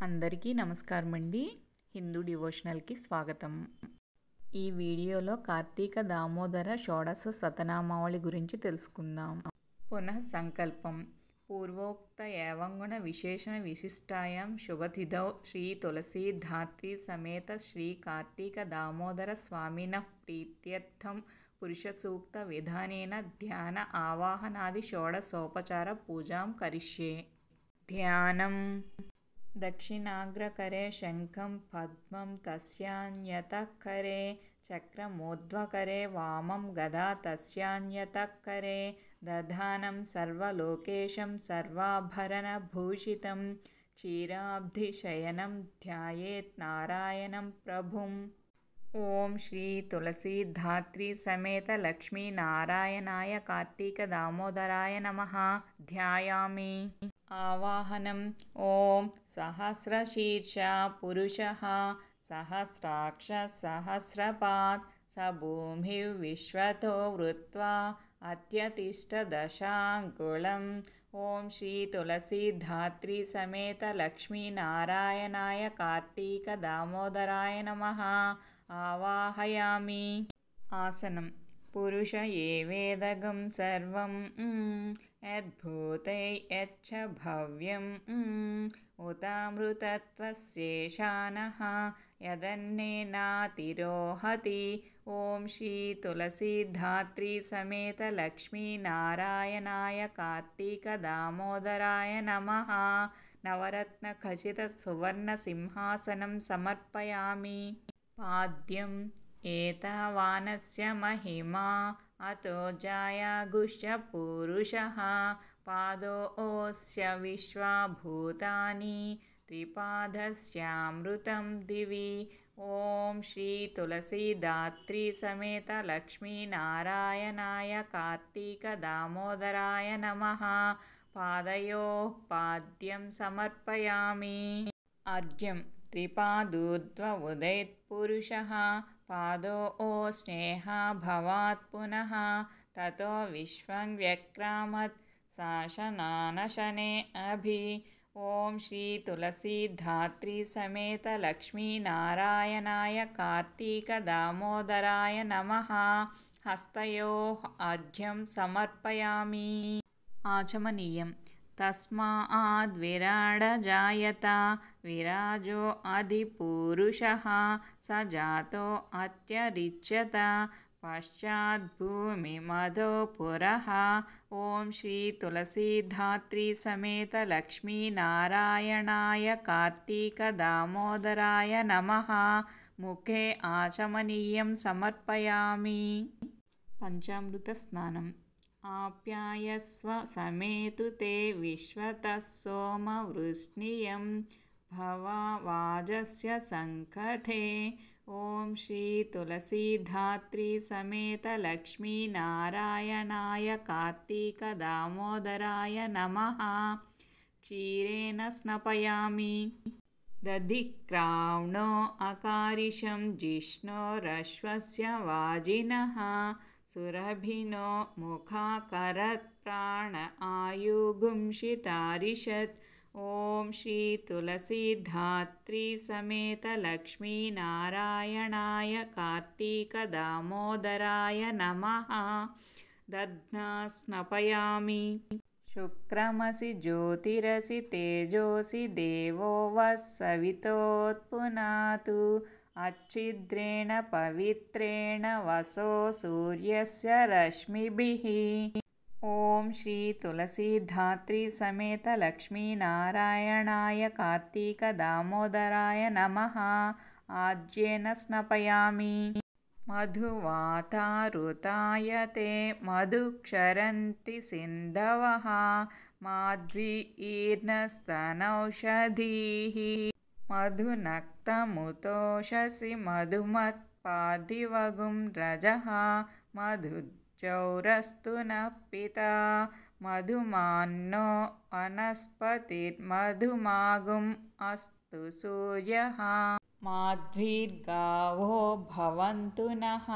అందరికీ నమస్కారం అండి. హిందూ డివోషనల్కి స్వాగతం. ఈ వీడియోలో కార్తీక దామోదర షోడశ శతనామావళి గురించి తెలుసుకుందాం. పునః సంకల్పం. పూర్వోక్త ఏవంగుణ విశేషణ విశిష్టాయాం శుభతిథౌ శ్రీ తులసీ ధాత్రీ సమేత శ్రీ కార్తీక దామోదర స్వామినః ప్రీత్యర్థం పురుష సూక్త విధానేన ధ్యాన ఆవాహనాది షోడశోపచార పూజాం కరిష్యే. ధ్యానం. దక్షిణాగ్రకరే శంఖం పద్మం తస్యాన్యతః కరే చక్రమోర్ధ్వకరే వామం గదా తస్యాన్యతః కరే దధానం సర్వలోకేశం సర్వాభరణభూషితం క్షీరాబ్ధిశయనం ధ్యాయేత్ నారాయణం ప్రభుం. ఓం శ్రీ తులసీ ధాత్రీ సమేత లక్ష్మీ నారాయణాయ కార్తీక దామోదరాయ నమః. ధ్యాయామి. ఆవాహనం. ఓం సహస్రశీర్షా పురుషః సహస్రాక్ష సహస్రపాత్ స భూమిర్విశ్వతో వృత్వా అత్యతిష్ఠదశాంగుళం. ఓం శ్రీ తులసీ ధాత్రీ సమేత లక్ష్మీ నారాయణాయ కార్తీక దామోదరాయ నమః. ఆవాహయామి. ఆసనం. పురుష ఏవేదగం సర్వం యద్భూతై యచ్చ భవ్యం ఉతామృతత్వస్యేషానః యదన్నేనాతిరోహతి. ఓం శ్రీ తులసీ ధాత్రీ సమేత లక్ష్మీ నారాయణాయ కార్తీక దామోదరాయ నమః. నవరత్న ఖచిత సువర్ణ సింహాసనం సమర్పయామి. పాద్యం. ఏతావానస్య మహిమా అతో జాయాగుశ్చ పూరుషః పాదోऽస్య విశ్వభూతాని త్రిపాదస్యామృతం దివి. ఓం శ్రీ తులసీ ధాత్రీ సమేత లక్ష్మీ నారాయణాయ కార్తీక దామోదరాయ నమః. పాదయోః పాద్యం సమర్పయామి. అర్ఘ్యం. త్రిపాదూర్ధ్వ ఉదయత్పురుషः పాదోః స్నేహభవాత్ పునః తతో విశ్వం వ్యక్రామత్ శాసనానశనే అభి. ఓం శ్రీ తులసీ ధాత్రీ సమేత లక్ష్మీ నారాయణాయ కార్తీక దామోదరాయ నమః. హస్తయోః అర్ఘ్యం సమర్పయామి. ఆచమనీయం. తస్మాద్ విరాడ జాయత విరాజో అధిపూరుషః స జాతో అత్యరిచ్యత పశ్చాద్భూమిమధో పురః. ఓం శ్రీ తులసీ ధాత్రీ సమేత లక్ష్మీ నారాయణాయ కార్తీక దామోదరాయ నమః. ముఖే ఆచమనీయం సమర్పయామి. పంచామృత స్నానం. ఆప్యాయస్వ సಮೇతు తే విశ్వతః సోమవృష్ణియం భవా వాజస్య సంకథే. ఓం శ్రీ తులసీ ధాత్రీ సమేత లక్ష్మీ నారాయణాయ కార్తీక దామోదరాయ నమః. క్షీరేణ స్నపయామి. దధిక్రావ్ణో అకారిషం జిష్ణోరశ్వస్య వాజినః సురభినో ముఖాకరత్ ప్రాణ ఆయుగుంషితారిషత్. ఓం శ్రీ తులసీ ధాత్రీ సమేత లక్ష్మీ నారాయణాయ కార్తీక దామోదరాయ నమః. దధ్నా స్నపయామి. శుక్రమసి జ్యోతిరసి తేజోసి దేవో వః సవితోత్పునాతు అచ్ఛిద్రేణ పవిత్రేణ వసో సూర్యస్య రశ్మిభిః. ఓం శ్రీ తులసీ ధాత్రీ సమేత లక్ష్మీ నారాయణాయ కార్తీక దామోదరాయ నమః. ఆజ్యేన స్నపయామి. మధువాతారుతాయతే మధుక్షరంతి సింధవః మాధ్వీర్నస్తనౌషధీః మధునక్తముతోషసి మధుమత్పాదివగుం రజః మధుజౌరస్తు నః పితా మధుమాన్నో వనస్పతిర్మధుమాగుం అస్తు సూర్యః మాధ్వీర్గావో భవంతు నః.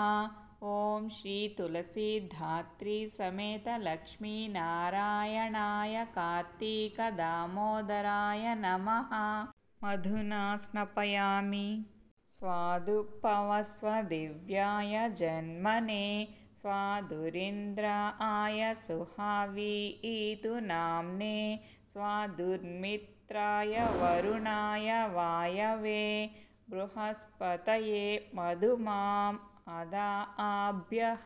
ఓం శ్రీ తులసీ ధాత్రీ సమేత లక్ష్మీ నారాయణాయ కార్తీక దామోదరాయ నమః. मधुना स्नपयामि। स्वादुपवस्वदिव्याय जन्मने स्वादुरिन्द्राय सुहावीतु नाम्ने स्वादुर्मित्राय वरुणाय वायवे बृहस्पतये मधुमाम् अदाभ्यः।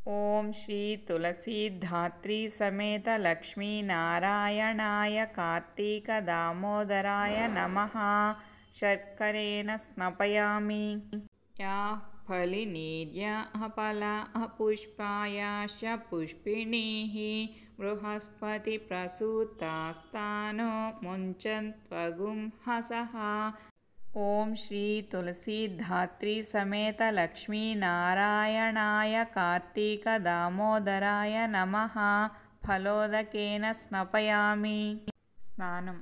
ओम श्री तुलसीधात्री समेत लक्ष्मीनारायणाय कार्तिक दामोदराय नमः। शर्करेण स्नपयामि। याः फलिनीर्याः फलाः पुष्पायाश्च पुष्पिणीः बृहस्पतिप्रसूतास्तानो मुञ्चन्त्वगुंहसः। ओम श्री तुलसीधात्री समेत लक्ष्मीनारायणाय कार्तिक दामोदराय नमः। फलोदकेन स्नपयामि। स्नानं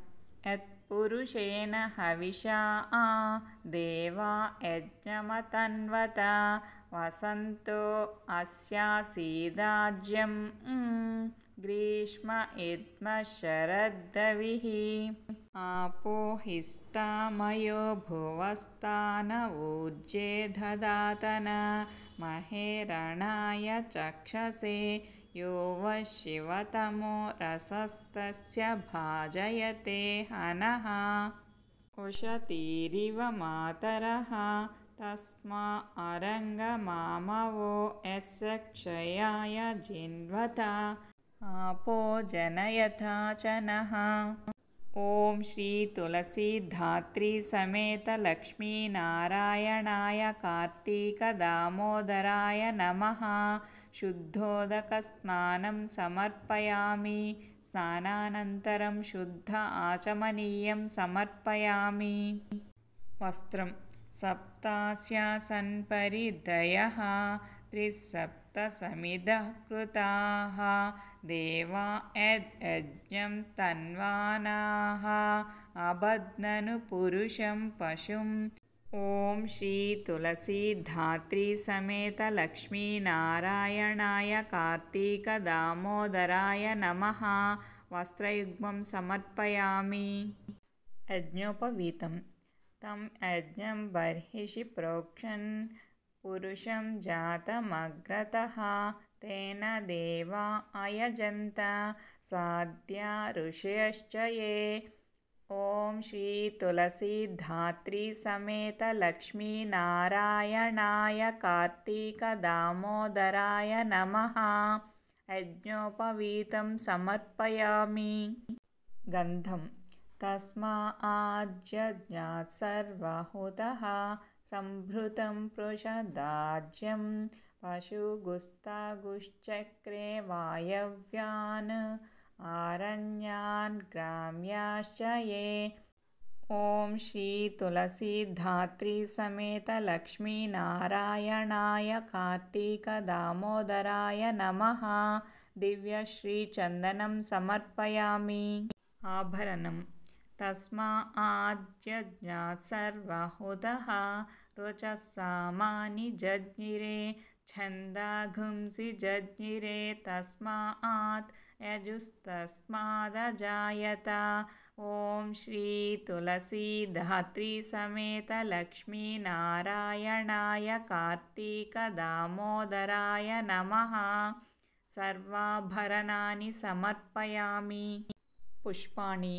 यत्पुरुषेण हविषा देवा यज्ञमतन्वता वसन्तो अस्यासीदाज्यं ग्रीष्म इद्म शरद्दविः। आपो हिष्ठामयो भुवस्तान ऊर्जे दधातन महेरणाय चक्षसे यो वः शिवतमो रसस्तस्य भाजयते हनः। उशतीरिव मातरः तस्मा अरङ्गमामवो यस्य क्षयाय जिन्वता आपो जनयथा च नः। ओम श्री तुलसीधात्री समेत लक्ष्मीनारायणाय कार्तिक दामोदराय नमः। शुद्धोदकस्नानं समर्पयामि। स्नानानन्तरं शुद्ध आचमनीयं समर्पयामि। वस्त्रं सप्तास्यासनपरिधयः त्रिसप्तसमिधः कृताः देवा यज्ञं तन्वानाः अबध्ननु पुरुषं पशुम्। ओम श्री तुलसीधात्री समेत लक्ष्मीनारायणाय कार्तिक दामोदराय नमः। वस्त्रयुग्मं समर्पयामि। यज्ञोपवीतं तं यज्ञं बर्हिषि प्रोक्षन् पुरुषं जातमग्रतः तेन देवा अयजन्त साध्या ऋषयश्च ये। ओम श्री तुलसीधात्री समेत लक्ष्मीनारायणाय कार्तिक दामोदराय नमः। यज्ञोपवीतं समर्पयामि। गन्धं तस्माज्जज्ञात् सर्वहुतः सम्भृतं पृषदाज्यं पशुगुस्तागुश्चक्रे वायव्यान् आरण्यान् ग्राम्याश्च ये। ओम श्री तुलसीधात्री समेत लक्ष्मीनारायणाय कार्तिक दामोदराय नमः। दिव्यश्रीचन्दनं समर्पयामि। आभरणं तस्माज्जज्ञात् सर्वहुतः रोचसामानि जज्ञिरे छन्दागुंसि जज्ञिरे तस्मात् यजुस्तस्मादजायत। ओम श्री तुलसीधात्री समेत लक्ष्मीनारायणाय कार्तिक दामोदराय नमः। सर्वाभरणानि समर्पयामि। पुष्पाणि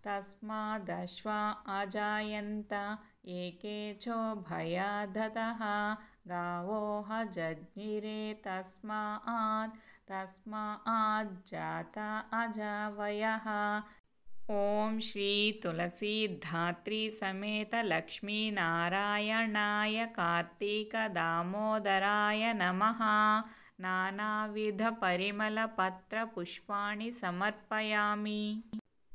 तस्मादश्वा अजायन्त एकेचोभयादतः गावोह जज्ञिरे तस्माज्जाता अजावयः। ओम श्री तुलसीधात्री समेत लक्ष्मीनारायणाय कार्तिक दामोदराय नमः। नानाविधपरिमलपत्रपुष्पाणि समर्पयामि।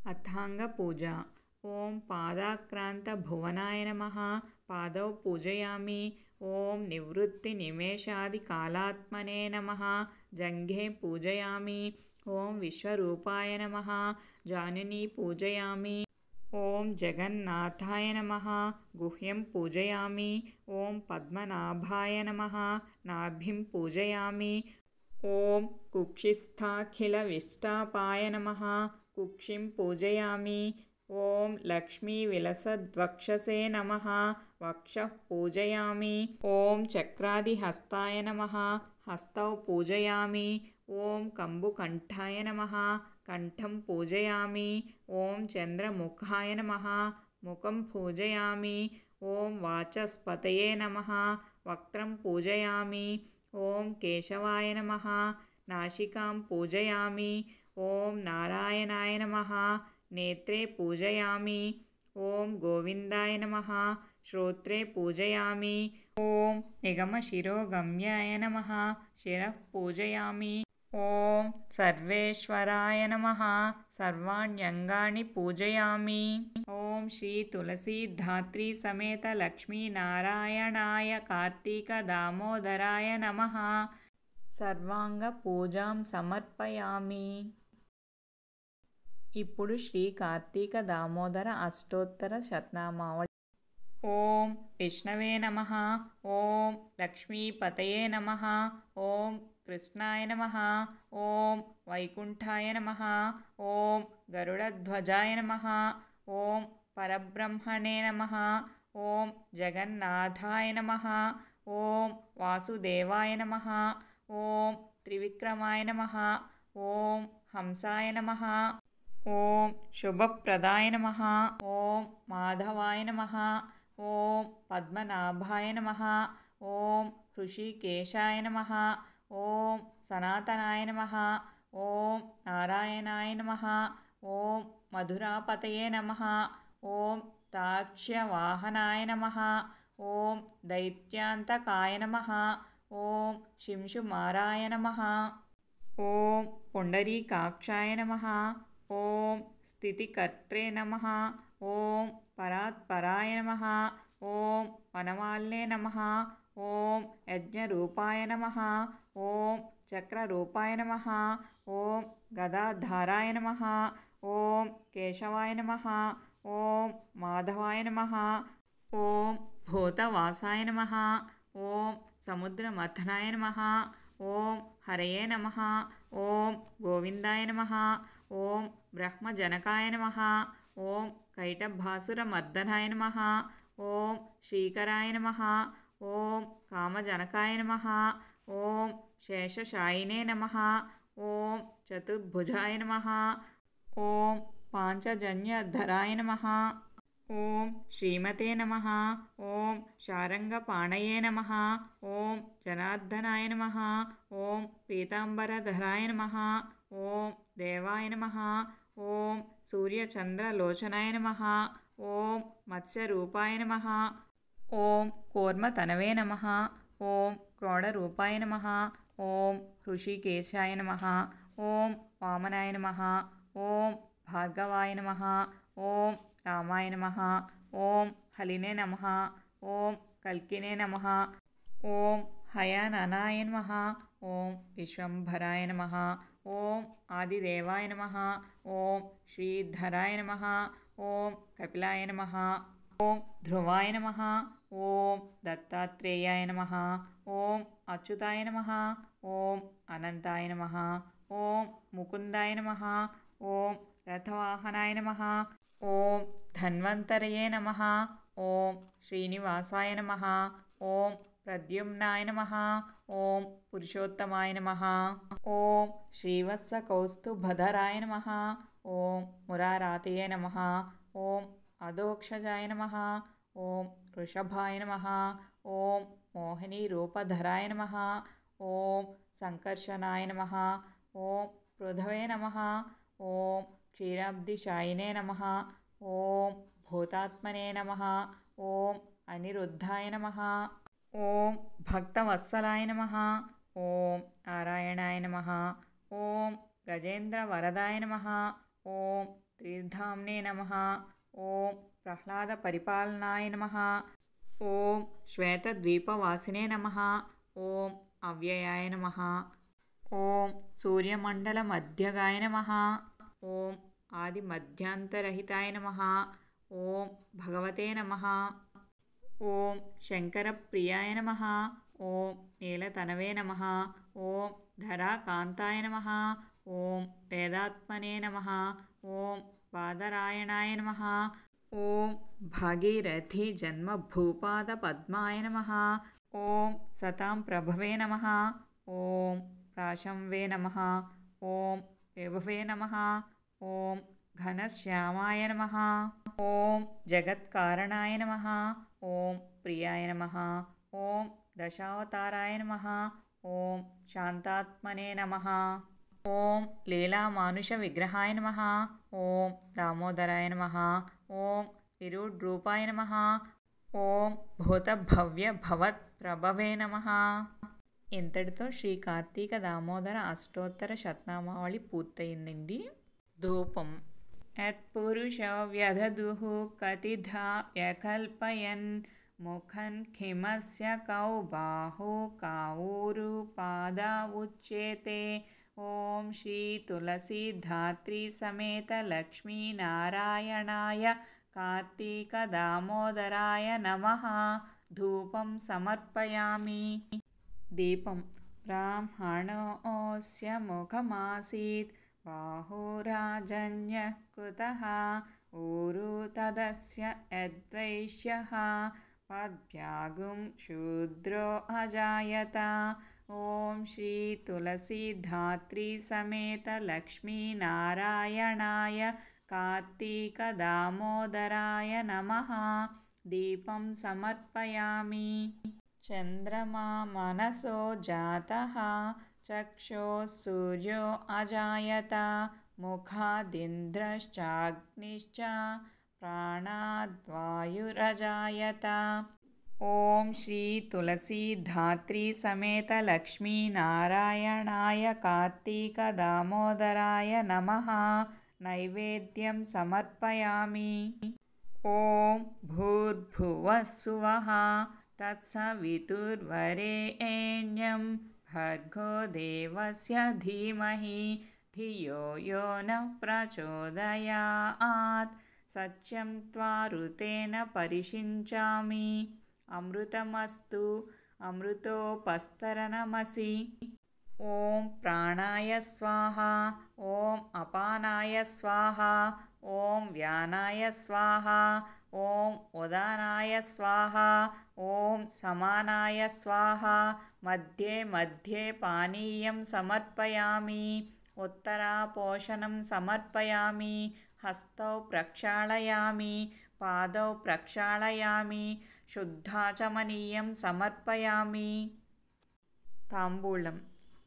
अथांगपूजा। ओम पादाक्रांतभुवनाय नमः। पादौ पूजयामि। ओम निवृत्तिनिमेषादिकालात्मने नमः। जङ्घे पूजयामि। ओम विश्वरूपाय नमः। जानुनी पूजयामि। ओम जगन्नाथाय नमः। गुह्यं पूजयामि। ओम पद्मनाभाय नमः। नाभिं पूजयामि। ओम कुक्षिस्थाखिलविष्टापाय नमः। कुक्षिं पूजयामि। ॐ लक्ष्मीविलसद्वक्षसे नमः वक्षः पूजयामि। ॐ चक्रादिहस्ताय नमः हस्तौ पूजयामि। ॐ कम्बुकण्ठाय नमः कण्ठं पूजयामि। ॐ चन्द्रमुखाय नमः मुखं पूजयामि। ॐ वाचस्पतये नमः वक्त्रं पूजयामि। ॐ केशवाय नमः नासिकां पूजयामि। ॐ नारायणाय नमः नेत्रे पूजयामि। ॐ गोविन्दाय नमः श्रोत्रे पूजयामि। ॐ निगमशिरोगम्याय नमः शिरः पूजयामि। ॐ सर्वेश्वराय नमः सर्वाण्यङ्गानि पूजयामि। ॐ श्री तुलसीधात्री समेत लक्ष्मीनारायणाय कार्तीकदामोदराय नमः సర్వాంగపూజాం సమర్పయామి. ఇప్పుడు శ్రీ కార్తీక దామోదర అష్టోత్తర శతనామావళి. ఓం విష్ణవే నమః. ఓం లక్ష్మీపతయే నమః. ఓం కృష్ణాయ నమః. ఓం వైకుంఠాయ నమః. ఓం గరుడధ్వజాయ నమః. ఓం పరబ్రహ్మణే నమః. ఓం జగన్నాథాయ నమః. ఓం వాసుదేవాయ నమః. ఓం త్రివిక్రమాయ నమః. ఓం హంసాయ నమః. ఓం శుభప్రదాయ నమః. ఓం మాధవాయ నమః. ఓం పద్మనాభాయ నమః. ఓం హృషికేశాయ నమః. ఓం సనాతనాయ నమః. ఓం నారాయణాయ నమః. ఓం మధురాపతయే నమః. ఓం తాక్ష్యవాహనాయ నమః. ఓం దైత్యాంతకాయ నమః. ఓం శింశుమారాయ నమః. ఓం పుండరీకాక్షాయ నమః. ఓం స్థితికర్త్రే నమః. ఓం పరాత్పరాయ నమః. ఓం వనమాల్నే నమః. ఓం యజ్ఞరూపాయ నమః. ఓం చక్రరూపాయ నమః. ఓం గదాధారాయ నమః. ఓం కేశవాయ నమః. ఓం మాధవాయ నమః. ఓం భూతవాసాయ నమః. ఓం సముద్రమథనాయ నమః. ఓం హరయే నమః. ఓం గోవిందాయ నమః. ఓం బ్రహ్మజనకాయ నమః. ఓం కైటభాసురమర్దనాయ నమః. ఓం శ్రీకరాయ నమః. ఓం కామజనకాయ నమః. ఓం శేషశాయినే నమః. ఓం చతుర్భుజాయ నమః. ఓం పాంచజన్యధరాయ నమః. ఓం శ్రీమతే నమః. ఓం శారంగపాణయే నమః. ఓం జనార్దనాయ నమః. ఓం పీతాంబరధరాయ నమః. ఓం దేవాయ నమః. ఓం సూర్యచంద్రలోచనాయ నమః. ఓం మత్స్యరూపాయ నమః. ఓం కూర్మతనవే నమః. ఓం క్రోడరూపాయ నమః. ఓం హృషికేశాయ నమః. ఓం వామనాయ నమః. ఓం భార్గవాయ నమః. ఓం రామాయ నమః. ఓం హలినే నమః. ఓం కల్కినే నమః. ఓం హయననాయ నమః. ఓం విశ్వంభరాయ నమః. ఓం ఆదిదేవాయ నమః. ఓం శ్రీధరాయ నమః. ఓం కపిలాయ నమః. ఓం ధ్రువాయ నమః. ఓం దత్తాత్రేయాయ నమః. ఓం అచ్యుతాయ నమః. ఓం అనంతాయ నమః. ఓం ముకుందాయ నమః. ఓం రథవాహనాయ నమః. ఓం ధన్వంతరయే నమః. ఓం శ్రీనివాసాయ నమః. ఓం ప్రద్యుమ్నాయ నమః. ఓం పురుషోత్తమాయ నమః. ఓం శ్రీవత్సకౌస్తుభధరాయ నమః. ఓం మురారాతయే నమః. ఓం అధోక్షజాయ నమః. ఓం వృషభాయ నమః. ఓం మోహినీరూపధరాయ నమః. ఓం సంకర్షణాయ నమః. ఓం పృథవే నమః. ఓం క్షీరాబ్ధిశాయినే నమః. ఓం భూతాత్మనే నమః. ఓం అనిరుద్ధాయ నమః. ఓం భక్తవత్సలాయ నమః. ఓం నారాయణాయ నమః. ఓం గజేంద్రవరదాయ నమః. ఓం త్రిధామ్నే నమః. ఓం ప్రహ్లాదపరిపాలనాయ నమః. ఓం శ్వేతద్వీపవాసినే నమః. ఓం అవ్యయాయ నమః. ఓం సూర్యమండలమధ్యగాయ నమః. ఓం ఆదిమధ్యాంతరహితాయ నమః. ఓం భగవతే నమః. ఓం శంకరప్రియాయ నమః. ఓం నీలతనవే నమః. ఓం ధరాకాంతాయ నమః. ఓం వేదాత్మనే నమః. ఓం बादरायणाय नमः। ॐ भागीरथी जन्मभूपादपद्माय नमः। ॐ सतां प्रभवे नमः। ॐ प्राशंवे नमः। ॐ विभवे नमः। ॐ घनश्यामाय नमः। ॐ जगत्कारणाय नमः। ॐ प्रियाय नमः। ॐ दशावताराय नमः। ॐ शान्तात्मने नमः। ॐ लीलामानुषविग्रहाय नमः। ॐ दामोदराय नमः। ॐ विरूढरूपाय नमः। ఓం భూతభవ్య భవత్ప్రభవే నమః. ఇంతటితో శ్రీ కార్తీక దామోదర అష్టోత్తర శతనామావళి పూర్తయిందండి. ధూపం. యత్పురుషో వ్యదదుః కతిధా వ్యకల్పయన్ ముఖన్ కిమస్య కౌ బాహు కాఊరు పాదా ఉచ్యేతే. ఓం శ్రీ తులసీధాత్రీ సమేత లక్ష్మీనారాయణాయ కార్తీక దామోదరాయ నమః. ధూపం సమర్పయామి. దీపం. బ్రాహ్మణోऽస్య ముఖమాసీత్ బాహురాజన్యః కృతః ఊరు తదస్య యద్వైశ్యః పద్భ్యాగుం శూద్రో అజాయత. ఓం శ్రీ తులసీధాత్రీ సమేత లక్ష్మీనారాయణాయ కార్తీక దామోదరాయ నమః. దీపం సమర్పయామి. చంద్రమా మనసో జాతః చక్షుః సూర్యో అజాయత ముఖాదింద్రశ్చాగ్నిశ్చ ప్రాణాద్వాయురజాయత. ఓం శ్రీ తులసీధాత్రీ సమేత లక్ష్మీనారాయణాయ కార్తీక దామోదరాయ నమః. నైవేద్యం సమర్పయామి. ఓం భూర్భువః స్సువః తత్సవితుర్వరేణ్యం భర్గో దేవస్య ధీమహి ధియో యో నః ప్రచోదయాత్. సత్యం త్వారుతేన పరిషించామి. అమృతమస్తు అమృతోపస్తరణమసి. ఓం ప్రాణాయ స్వాహ. ఓం అపానాయ స్వాహ. ఓం వ్యానాయ స్వాహ. ఓం ఉదానాయ స్వాహ. ఓం సమానాయ స్వాహ. మధ్యే మధ్యే పానీయం సమర్పయామి. ఉత్తరాపోషణం సమర్పయామి. హస్తౌ ప్రక్షాళయామి. పాదౌ ప్రక్షాళయామి. శుద్ధాచమనీయం సమర్పయామి. తాంబూలం.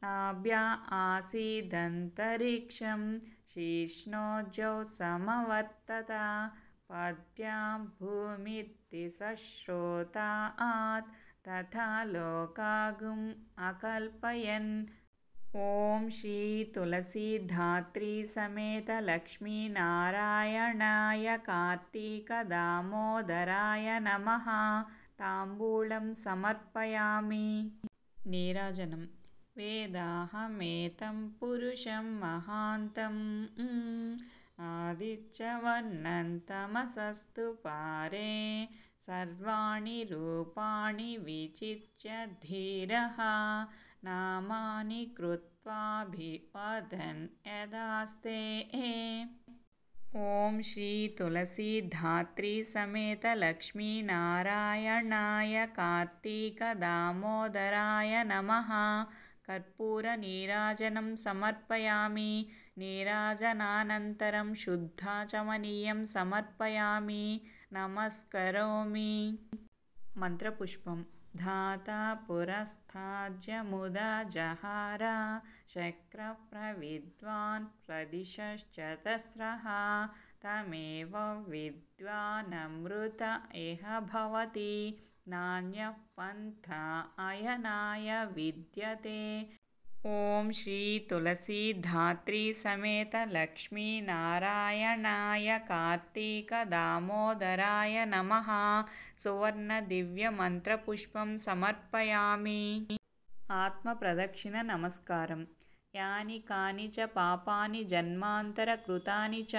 నాభ్యా ఆసీదంతరిక్షం శీర్ష్ణోజ్జౌ సమవర్తత పద్భ్యాం భూమిర్దిశశ్రోతాత్ తథా లోకాగుం అకల్పయన్. ఓం శ్రీ తులసీధాత్రీ సమేత లక్ష్మీనారాయణాయ కార్తీక దామోదరాయ నమః. తాంబూలం సమర్పయామి. నీరాజనం. వేదాహమేతం పురుషం మహాంతం ఆదిత్యవర్ణం తమసస్తు పారే సర్వాణి రూపాణి విచిత్య ధీరః నామాని కృత్వాభివదన్ యదాస్తే. ఓం శ్రీ తులసీధాత్రీ సమేత లక్ష్మీనారాయణాయ కార్తీక దామోదరాయ నమః. కర్పూర నీరాజనం సమర్పయామి. నీరాజనానంతరం శుద్ధాచమనీయం సమర్పయామి. నమస్కరోమి. మంత్రపుష్పం. ధాతా పురస్థాజ్యముదా జహార శక్రప్రవిద్వాన్ ప్రదిశశ్చతస్రః తమేవ విద్వానమృత ఇహ భవతి నాన్యః పంథా అయనాయ విద్యతే. ఓం శ్రీ తులసీధాత్రీ సమేత లక్ష్మీనారాయణాయ కార్తీక దామోదరాయ నమః. సువర్ణ దివ్య మంత్రపుష్పం సమర్పయామి. ఆత్మ ప్రదక్షిణ నమస్కారం. యాని కాని చ పాపాని జన్మాంతర కృతాని చ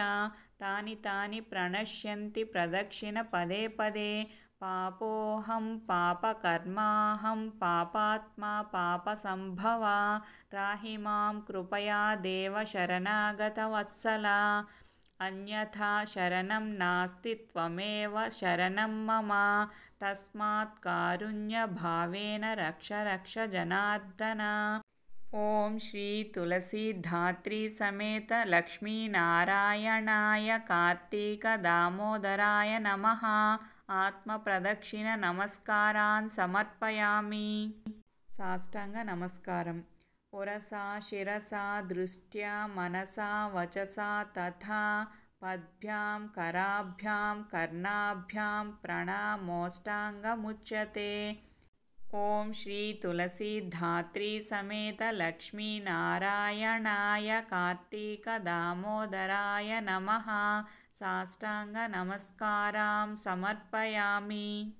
తాని తాని ప్రణశ్యంతి ప్రదక్షిణ పదే పదే. పాపోహం పాపకర్మాహం పాపాత్మా పాపసంభవా త్రాహి మాం కృపయా దేవ శరణాగత వత్సల. अन्यथा शरणं नास्ति त्वमेव शरणं मम तस्मात् कारुण्यभावेन रक्ष रक्ष जनार्दन। ओम श्री तुलसीधात्री समेत लक्ष्मीनारायणाय कार्तिक दामोदराय नमः। आत्मप्रदक्षिण नमस्कारान् समर्पयामि। साष्टांग नमस्कारं। उरसा शिरसा दृष्ट्या मनसा वचसा तथा पद्भ्यां कराभ्यां कर्णाभ्यां प्रणामोष्टांगमुच्यते। ओम श्री तुलसीधात्री समेत लक्ष्मीनारायणाय कार्तिक दामोदराय नमः। साष्टांग नमस्कारां समर्पयामि।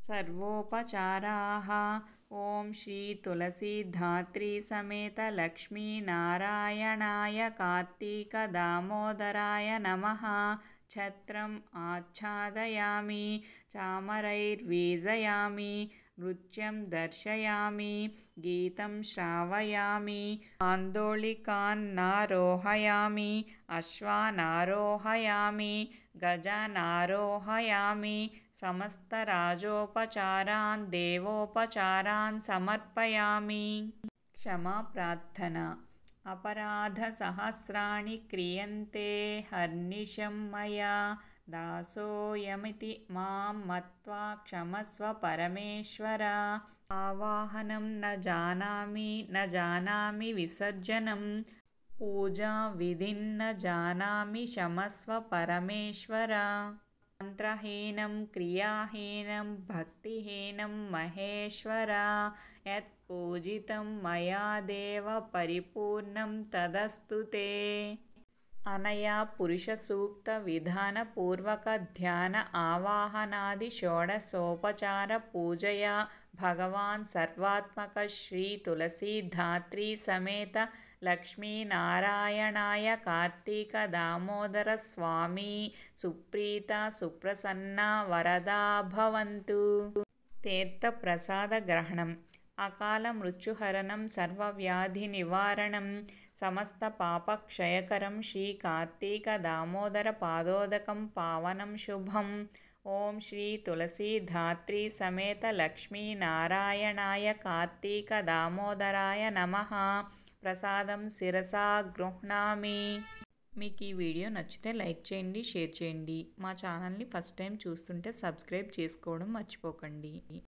सर्वोपचाराः। ओम श्री तुलसीधात्री समेत लक्ष्मीनारायणाय कार्तिक दामोदराय नमः। छत्रम् आच्छादयामि, चामरैर्वीजयामि, नृत्यं दर्शयामि, गीतं श्रावयामि, आन्दोलिकान्नारोहयामि, अश्वानारोहयामि, गजानारोहयामि, समस्तराजोपचारान् देवोपचारान् समर्पयामि। क्षमा प्रार्थना। अपराधसहस्राणि क्रियन्ते हर्निशं मया दासोऽयमिति मां मत्वा क्षमस्व परमेश्वर। आवाहनं न जानामि विसर्जनं पूजाविधिं न जानामि क्षमस्व परमेश्वर। मन्त्रहीनं क्रियाहीनं भक्तिहीनं महेश्वर। यत्पूजितं मया देव परिपूर्णं तदस्तु ते। अनया पुरुषसूक्तविधानपूर्वकध्यान आवाहनादि षोडशोपचार पूजया भगवान् सर्वात्मक श्री तुलसीधात्री समेत लक्ष्मीनारायणाय कार्तिक दामोदर स्वामी सुप्रीता सुप्रसन्ना वरदा भवन्तु। तीर्थप्रसादग्रहणम्। अकाल मृत्युहरणं सर्वव्याधिनिवारणं समस्तपापक्षयकरं श्री कार्तिक दामोदर पादोदकं पावनं शुभम्। ओम श्री तुलसीधात्री समेत लक्ष्मीनारायणाय कार्तिक दामोदराय नमः। ప్రసాదం శిరసా గృహ్ణామి. మీకు ఈ వీడియో నచ్చితే లైక్ చేయండి, షేర్ చేయండి. మా ఛానల్ని ఫస్ట్ టైం చూస్తుంటే సబ్స్క్రైబ్ చేసుకోవడం మర్చిపోకండి.